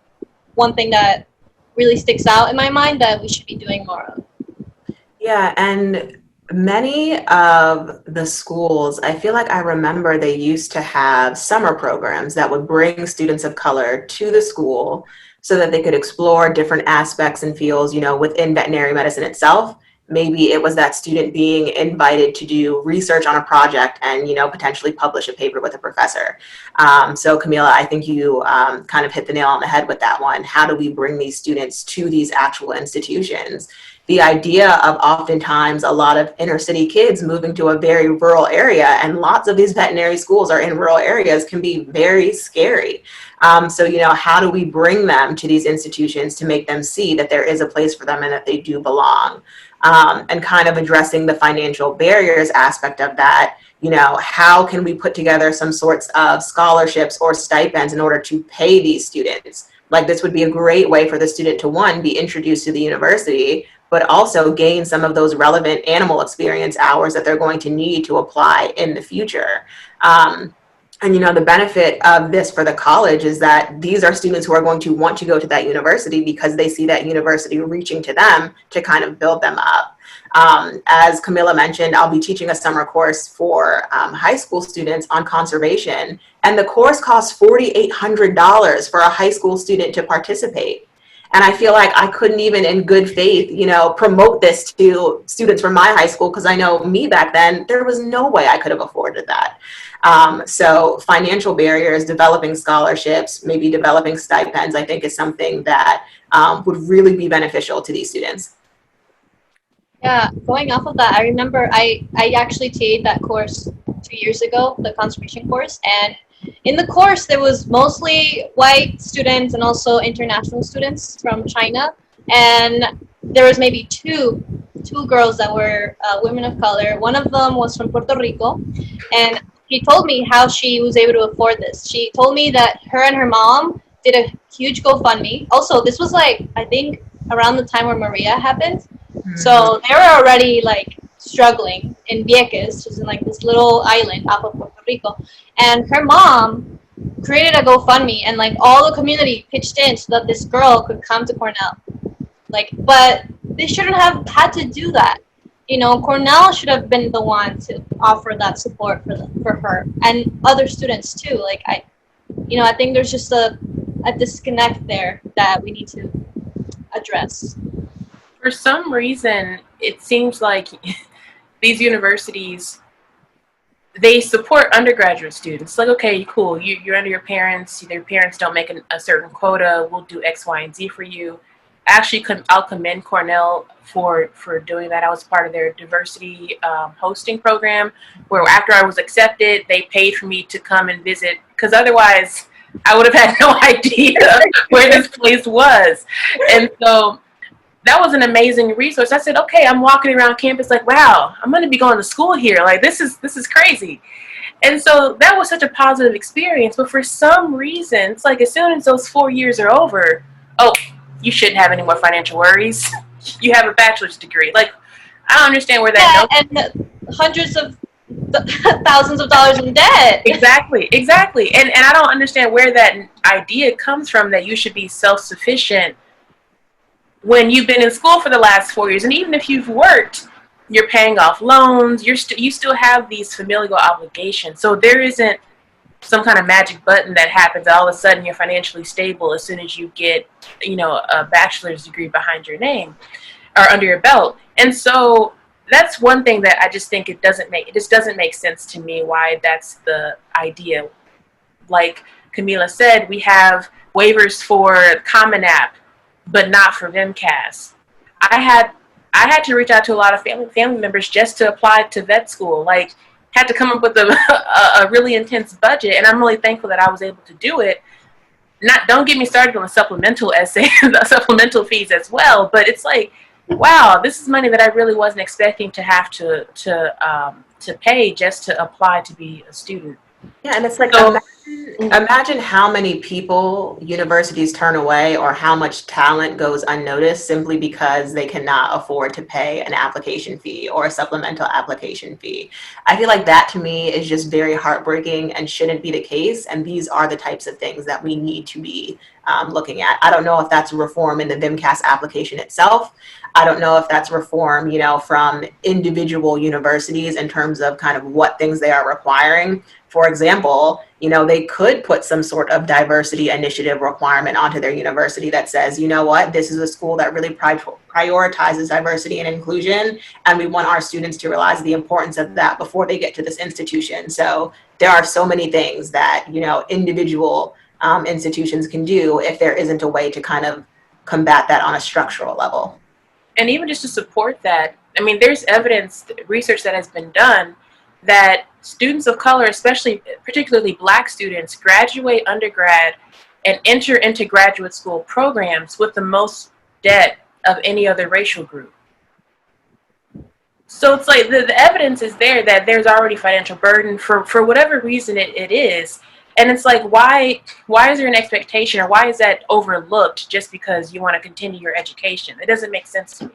one thing that really sticks out in my mind that we should be doing more of. Yeah, and many of the schools, I feel like I remember they used to have summer programs that would bring students of color to the school so that they could explore different aspects and fields, within veterinary medicine itself. Maybe it was that student being invited to do research on a project and, potentially publish a paper with a professor. So Camila, I think you kind of hit the nail on the head with that one. How do we bring these students to these actual institutions? the idea of oftentimes a lot of inner city kids moving to a very rural area, and lots of these veterinary schools are in rural areas, can be very scary. So, how do we bring them to these institutions to make them see that there is a place for them and that they do belong? And kind of addressing the financial barriers aspect of that. How can we put together some sorts of scholarships or stipends in order to pay these students? Like, this would be a great way for the student to, one, be introduced to the university, but also gain some of those relevant animal experience hours that they're going to need to apply in the future. And the benefit of this for the college is that these are students who are going to want to go to that university because they see that university reaching to them to kind of build them up. As Camilla mentioned, I'll be teaching a summer course for high school students on conservation, and the course costs $4,800 for a high school student to participate. And I feel like I couldn't even in good faith, promote this to students from my high school, because I know me back then, there was no way I could have afforded that. So financial barriers, developing scholarships, maybe developing stipends, I think is something that would really be beneficial to these students. Yeah, going off of that, I remember I actually TA'd that course 2 years ago, the conservation course, and in the course there was mostly white students and also international students from China, and there was maybe two girls that were women of color. One of them was from Puerto Rico, and she told me how she was able to afford this. She told me that her and her mom did a huge GoFundMe. Also, this was like, I think, around the time where Maria happened. So they were already like struggling in Vieques, which is in like this little island off of Puerto Rico. And her mom created a GoFundMe, and like all the community pitched in so that this girl could come to Cornell. Like, but they shouldn't have had to do that. Cornell should have been the one to offer that support for her and other students too. Like, I think there's just a disconnect there that we need to address. For some reason, it seems like these universities, they support undergraduate students. Like, okay, cool, you're under your parents. Their parents don't make a certain quota. We'll do X, Y, and Z for you. Actually, I'll commend Cornell for doing that. I was part of their diversity hosting program, where after I was accepted, they paid for me to come and visit, because otherwise I would have had no idea where this place was. And so that was an amazing resource. I said, okay, I'm walking around campus like, wow, I'm going to be going to school here. Like, this is crazy. And so that was such a positive experience. But for some reason, it's like as soon as those 4 years are over, oh, you shouldn't have any more financial worries. You have a bachelor's degree. Like, I don't understand where that goes. And hundreds of thousands of dollars in debt. Exactly. And I don't understand where that idea comes from, that you should be self-sufficient when you've been in school for the last 4 years. And even if you've worked, you're paying off loans, you still have these familial obligations. So there isn't some kind of magic button that happens, all of a sudden you're financially stable as soon as you get, a bachelor's degree behind your name or under your belt. And so that's one thing that I just think it just doesn't make sense to me why that's the idea. Like Camila said, we have waivers for Common App, but not for VMCAS. I had to reach out to a lot of family members just to apply to vet school. Like, had to come up with a really intense budget, and I'm really thankful that I was able to do it. Don't get me started on the supplemental the supplemental fees as well. But it's like, wow, this is money that I really wasn't expecting to have to pay just to apply to be a student. Yeah, and it's like, imagine how many people universities turn away, or how much talent goes unnoticed simply because they cannot afford to pay an application fee or a supplemental application fee. I feel like that, to me, is just very heartbreaking and shouldn't be the case. And these are the types of things that we need to be looking at. I don't know if that's reform in the VMCAS application itself. I don't know if that's reform, from individual universities in terms of kind of what things they are requiring. For example, they could put some sort of diversity initiative requirement onto their university that says, you know what, this is a school that really prioritizes diversity and inclusion, and we want our students to realize the importance of that before they get to this institution. So there are so many things that, individual institutions can do if there isn't a way to kind of combat that on a structural level. And even just to support that, I mean, there's evidence, research that has been done that students of color, especially particularly Black students, graduate undergrad and enter into graduate school programs with the most debt of any other racial group. So it's like the evidence is there that there's already financial burden for whatever reason it is. And it's like, why is there an expectation, or why is that overlooked just because you want to continue your education? It doesn't make sense to me.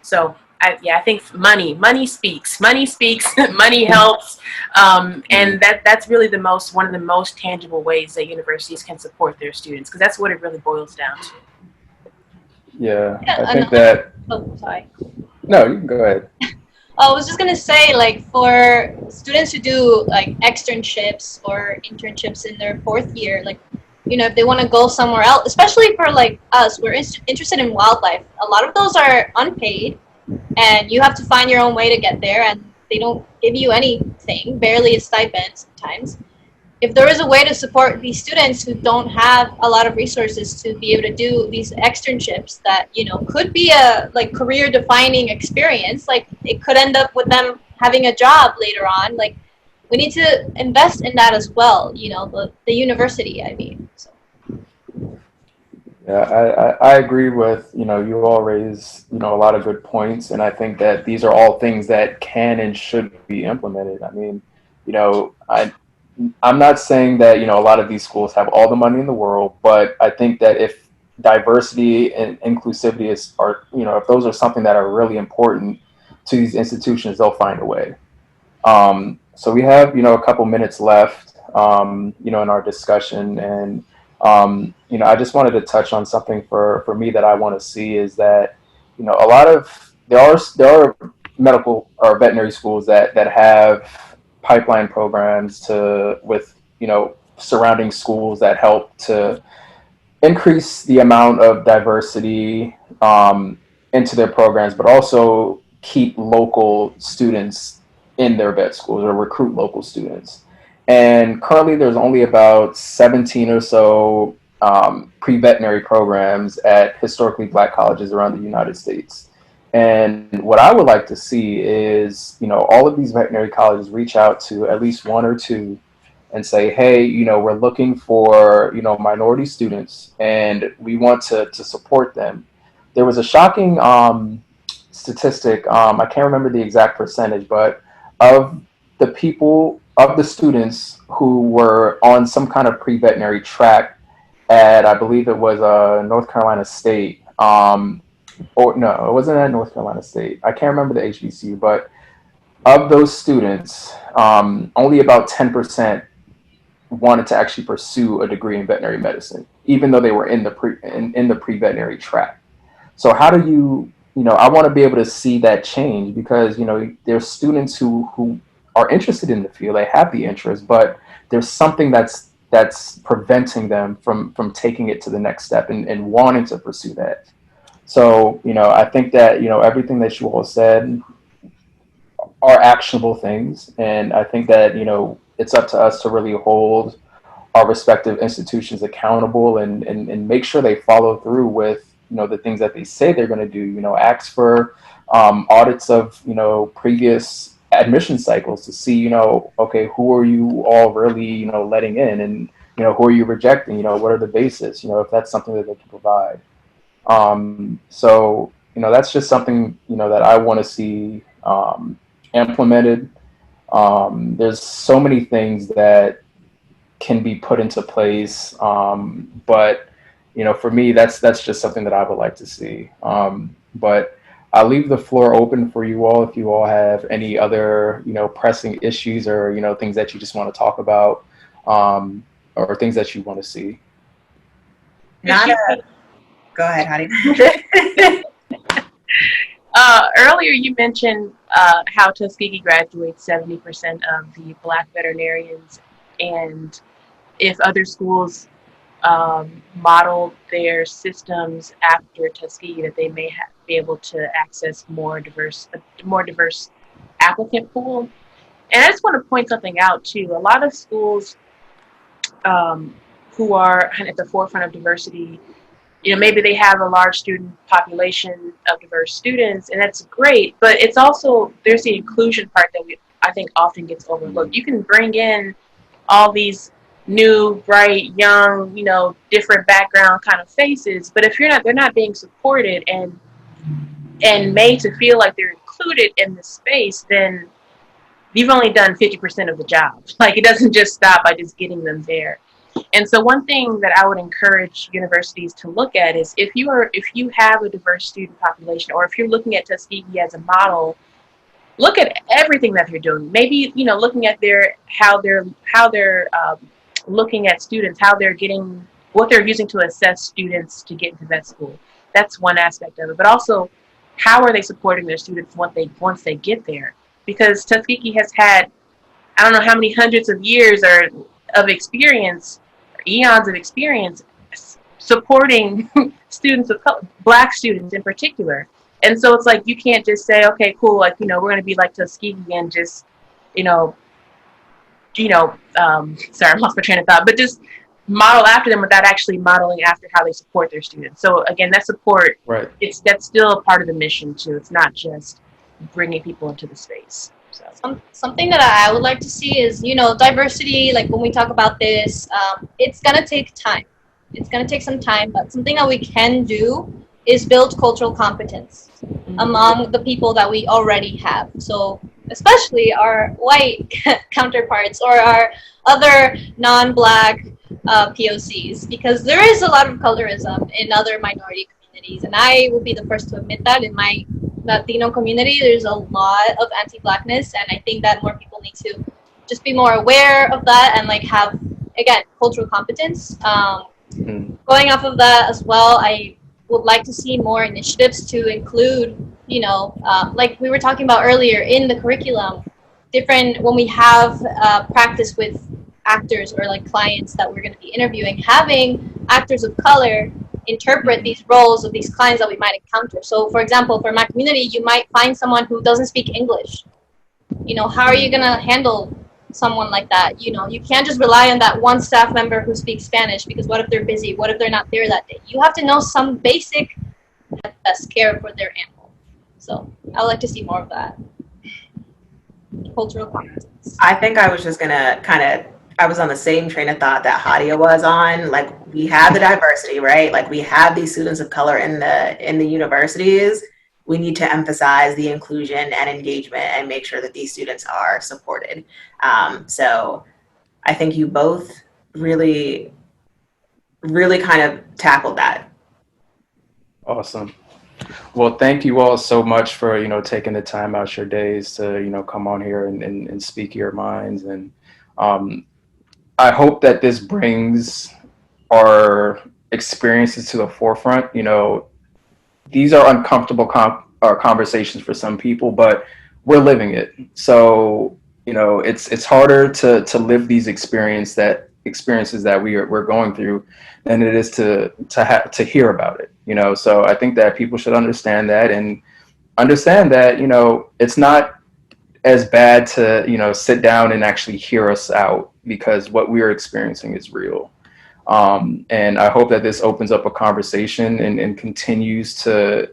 So I think money speaks, money helps, and that's really one of the most tangible ways that universities can support their students, because that's what it really boils down to. Yeah, Yeah, I think that. oh, sorry. No, you can go ahead. I was just gonna say, like, for students who do like externships or internships in their fourth year, like, you know, if they want to go somewhere else, especially for like us, we're interested in wildlife. A lot of those are unpaid, and you have to find your own way to get there, and they don't give you anything, barely a stipend sometimes. If there is a way to support these students who don't have a lot of resources to be able to do these externships that, you know, could be a like career defining experience, like it could end up with them having a job later on, like we need to invest in that as well, you know, the university, I mean. So. Yeah, I agree with, you all raise, a lot of good points. And I think that these are all things that can and should be implemented. I mean, I'm not saying that, a lot of these schools have all the money in the world, but I think that if diversity and inclusivity if those are something that are really important to these institutions, they'll find a way. So we have, a couple minutes left, in our discussion. And, I just wanted to touch on something for me that I want to see is that, there are medical or veterinary schools that have pipeline programs with, surrounding schools that help to increase the amount of diversity into their programs, but also keep local students in their vet schools or recruit local students. And currently, there's only about 17 or so pre-veterinary programs at historically Black colleges around the United States. And what I would like to see is, all of these veterinary colleges reach out to at least one or two and say, hey, we're looking for, minority students and we want to support them. There was a shocking statistic. I can't remember the exact percentage, but of the students who were on some kind of pre-veterinary track at, I believe it was North Carolina State. Or no, it wasn't at North Carolina State. I can't remember the HBCU, but of those students, only about 10% wanted to actually pursue a degree in veterinary medicine, even though they were in the pre-veterinary track. So how do I want to be able to see that change, because, there's students who are interested in the field, they have the interest, but there's something that's preventing them from taking it to the next step and wanting to pursue that. So, I think that, everything that you all said are actionable things. And I think that, it's up to us to really hold our respective institutions accountable and make sure they follow through with, the things that they say they're going to do, ask for audits of, previous admission cycles to see, okay, who are you all really, letting in, and, who are you rejecting, what are the basis, if that's something that they can provide. So, that's just something, that I want to see implemented. There's so many things that can be put into place. But, for me, that's just something that I would like to see. But I'll leave the floor open for you all if you all have any other, pressing issues or, things that you just want to talk about, or things that you want to see. Go ahead, Hadi. Earlier, you mentioned how Tuskegee graduates 70% of the Black veterinarians, and if other schools model their systems after Tuskegee, that they may be able to access a more diverse applicant pool. And I just want to point something out too. A lot of schools who are kind of at the forefront of diversity you know, maybe they have a large student population of diverse students, and that's great, but it's also, there's the inclusion part that I think often gets overlooked. You can bring in all these new, bright, young, you know, different background kind of faces, but if they're not being supported and made to feel like they're included in the space, then you've only done 50% of the job. Like, it doesn't just stop by just getting them there. And so one thing that I would encourage universities to look at is if you have a diverse student population, or if you're looking at Tuskegee as a model, look at everything that they're doing. Maybe, you know, looking at how they're looking at students, how they're getting, what they're using to assess students to get into vet school. That's one aspect of it. But also, how are they supporting their students once they get there? Because Tuskegee has had, I don't know how many hundreds of years of experience, eons of experience, supporting students of color, Black students in particular. And so it's like, you can't just say, okay, cool, like, you know, we're going to be like Tuskegee and just, you know, sorry, I lost my train of thought, but just model after them without actually modeling after how they support their students. So again, that support, Right. That's still a part of the mission too. It's not just bringing people into the space. So. Something that I would like to see is, you know, diversity. Like when we talk about this, it's gonna take time. It's gonna take some time, but something that we can do is build cultural competence among the people that we already have. So especially our white counterparts or our other non-Black POCs, because there is a lot of colorism in other minority communities, and I will be the first to admit that in my Latino community there's a lot of anti-Blackness, and I think that more people need to just be more aware of that and like have, again, cultural competence. Going off of that as well, I would like to see more initiatives to include, you know, like we were talking about earlier in the curriculum, different, when we have practice with actors or like clients that we're going to be interviewing, having actors of color interpret these roles of these clients that we might encounter. So for example, for my community, you might find someone who doesn't speak English. You know, how are you going to handle someone like that? You know, you can't just rely on that one staff member who speaks Spanish, because what if they're busy? What if they're not there that day? You have to know some basic best care for their animal. So I would like to see more of that. Cultural competence. I think I was just gonna I was on the same train of thought that Hadia was on. Like, we have the diversity, right? Like, we have these students of color in the universities. We need to emphasize the inclusion and engagement and make sure that these students are supported. So I think you both really, really kind of tackled that. Awesome. Well, thank you all so much for, you know, taking the time out your days to, you know, come on here and speak your minds. And I hope that this brings our experiences to the forefront. You know, these are uncomfortable conversations for some people, but we're living it. So, you know, it's harder to live these experiences that we're going through than it is to hear about it. You know, so I think that people should understand that, you know, it's not as bad to, you know, sit down and actually hear us out, because what we are experiencing is real. And I hope that this opens up a conversation and continues to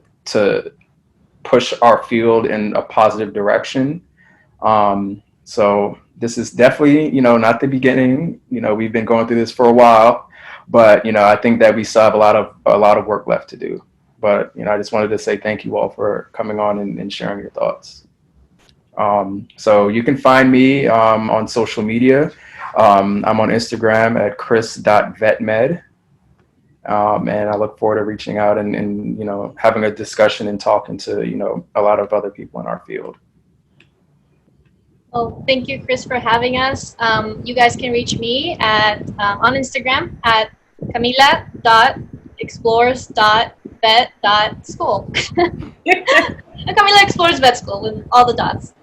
push our field in a positive direction. So this is definitely, you know, not the beginning. You know, we've been going through this for a while, but, you know, I think that we still have a lot of work left to do. But, you know, I just wanted to say thank you all for coming on and sharing your thoughts. So you can find me on social media. I'm on Instagram at chris.vetmed. And I look forward to reaching out and, you know, having a discussion and talking to, you know, a lot of other people in our field. Well, thank you, Chris, for having us. You guys can reach me on Instagram at camila.explores.vet.school. Camila Explores Vet School with all the dots.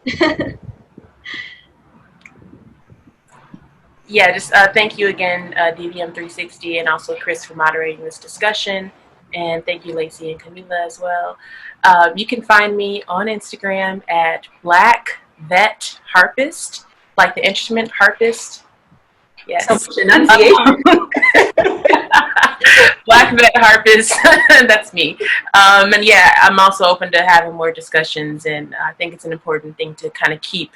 Yeah, just thank you again, dvm360, and also Chris for moderating this discussion. And thank you, Lacey and Camila, as well. You can find me on Instagram at Black Vet Harpist, like the instrument harpist. Yes. So much enunciation. Black vet harpist. That's me. And yeah, I'm also open to having more discussions, and I think it's an important thing to kind of keep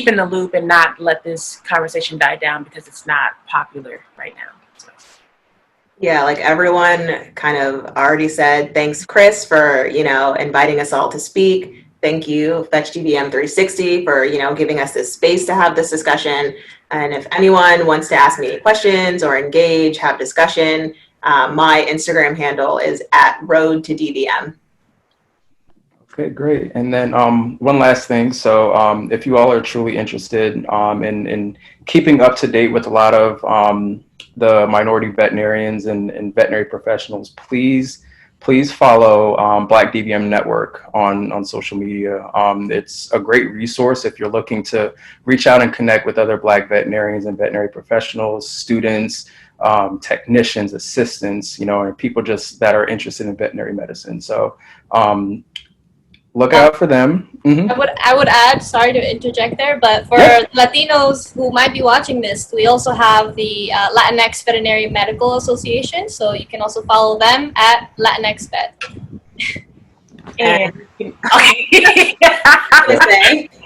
in the loop and not let this conversation die down because it's not popular right now. So. Yeah, like everyone kind of already said, thanks, Chris, for, inviting us all to speak. Thank you, Fetch dvm360, for, giving us this space to have this discussion. And if anyone wants to ask me any questions or engage, have discussion, my Instagram handle is @road2dvm. Okay, great. And then one last thing. So if you all are truly interested in keeping up to date with a lot of the minority veterinarians and veterinary professionals, please follow Black DVM Network on social media. It's a great resource if you're looking to reach out and connect with other Black veterinarians and veterinary professionals, students, technicians, assistants, and people just that are interested in veterinary medicine. So look out for them. Mm-hmm. I would add, sorry to interject there, but for Latinos who might be watching this, we also have the Latinx Veterinary Medical Association, so you can also follow them at Latinx Vet. And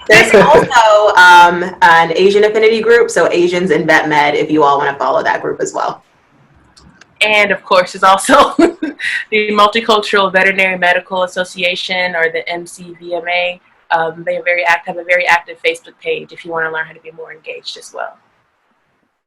there's also an Asian affinity group, so Asians in Vet Med, if you all want to follow that group as well. And of course, there's also the Multicultural Veterinary Medical Association, or the MCVMA. They have a very active Facebook page if you want to learn how to be more engaged as well.